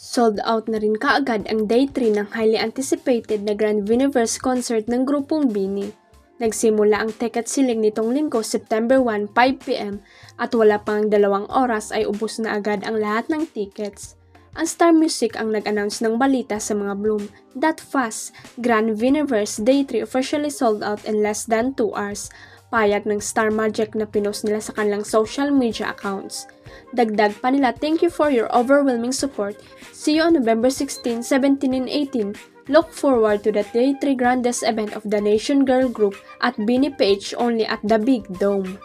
Sold out na rin kaagad ang Day 3 ng highly anticipated na Grand Universe concert ng grupong BINI. Nagsimula ang ticket selling nitong Linggo, September 1, 5pm at wala pang 2 oras ay ubos na agad ang lahat ng tickets. Ang Star Music ang nag-announce ng balita sa mga Bloom. That fast, Grand Universe Day 3 officially sold out in less than 2 hours. Payag ng Star Magic na pinost nila sa kanilang social media accounts. Dagdag pa nila, thank you for your overwhelming support. See you on November 16, 17, and 18. Look forward to the Day 3 grandest event of the Nation Girl Group at BINI Page only at the Big Dome.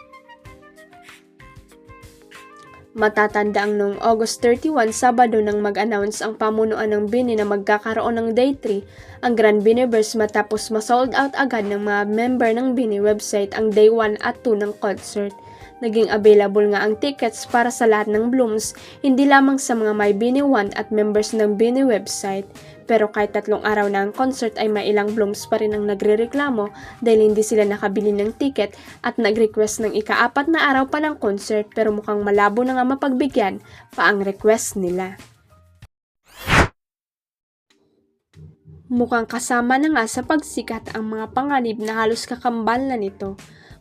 Matatanda ang noong August 31, Sabado nang mag-announce ang pamunuan ng BINI na magkakaroon ng Day 3, ang Grand Biniverse matapos ma-sold out agad ng mga member ng BINI website ang Day 1 at 2 ng concert. Naging available nga ang tickets para sa lahat ng Blooms, hindi lamang sa mga may BINI 1 at members ng BINI website. Pero kahit 3 araw na ang concert ay may ilang Blooms pa rin ang nagrereklamo dahil hindi sila nakabili ng ticket at nag-request ng ika-4 na araw pa ng concert pero mukhang malabo na nga mapagbigyan pa ang request nila. Mukhang kasama na nga sa pagsikat ang mga panganib na halos kakambal na nito.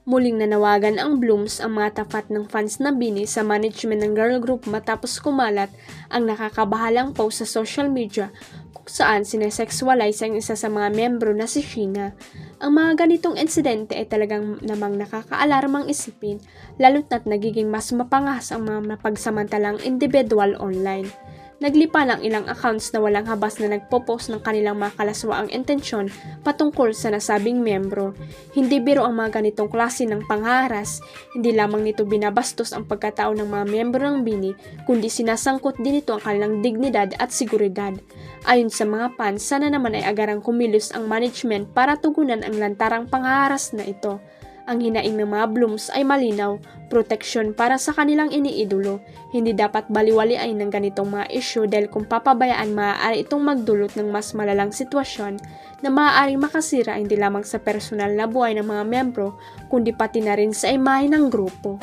Muling nanawagan ang Blooms ang mga tapat ng fans na BINI sa management ng girl group matapos kumalat ang nakakabahalang post sa social media kung saan sinesexualize ang isa sa mga membro na si Sheena. Ang mga ganitong insidente ay talagang namang nakakaalarmang isipin, lalo't na't nagiging mas mapangas ang mga mapagsamantalang individual online. Naglipa ng ilang accounts na walang habas na nagpo-post ng kanilang mga kalaswaang intensyon patungkol sa nasabing membro. Hindi biro ang mga ganitong klase ng pangharas, hindi lamang nito binabastos ang pagkatao ng mga membro ng BINI, kundi sinasangkot din ito ang kanilang dignidad at seguridad. Ayon sa mga fans, sana naman ay agarang kumilos ang management para tugunan ang lantarang pangharas na ito. Ang hinaing ng mga Blooms ay malinaw, proteksyon para sa kanilang iniidolo. Hindi dapat baliwaliin ng ganitong mga issue dahil kung papabayaan maaari itong magdulot ng mas malalang sitwasyon na maaaring makasira hindi lamang sa personal na buhay ng mga membro kundi pati na rin sa imahe ng grupo.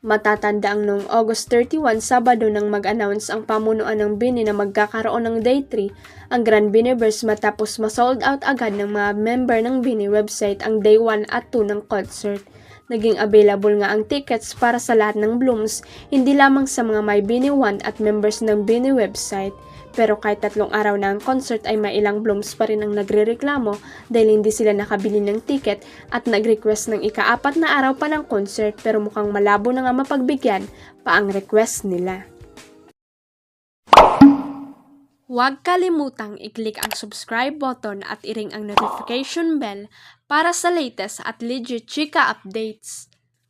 Matatanda ang noong August 31, Sabado nang mag-announce ang pamunuan ng BINI na magkakaroon ng Day 3, ang Grand Biniverse matapos ma-sold out agad ng mga member ng BINI website ang Day 1 at 2 ng concert. Naging available nga ang tickets para sa lahat ng Blooms, hindi lamang sa mga may BINI 1 at members ng BINI website. Pero kahit 3 araw na ang concert ay may ilang Blooms pa rin ang nagrereklamo dahil hindi sila nakabili ng ticket at nag-request ng ika-4 na araw pa ng concert pero mukhang malabo na nga mapagbigyan pa ang request nila. Huwag kalimutang i-click ang subscribe button at i-ring ang notification bell para sa latest at legit chika updates.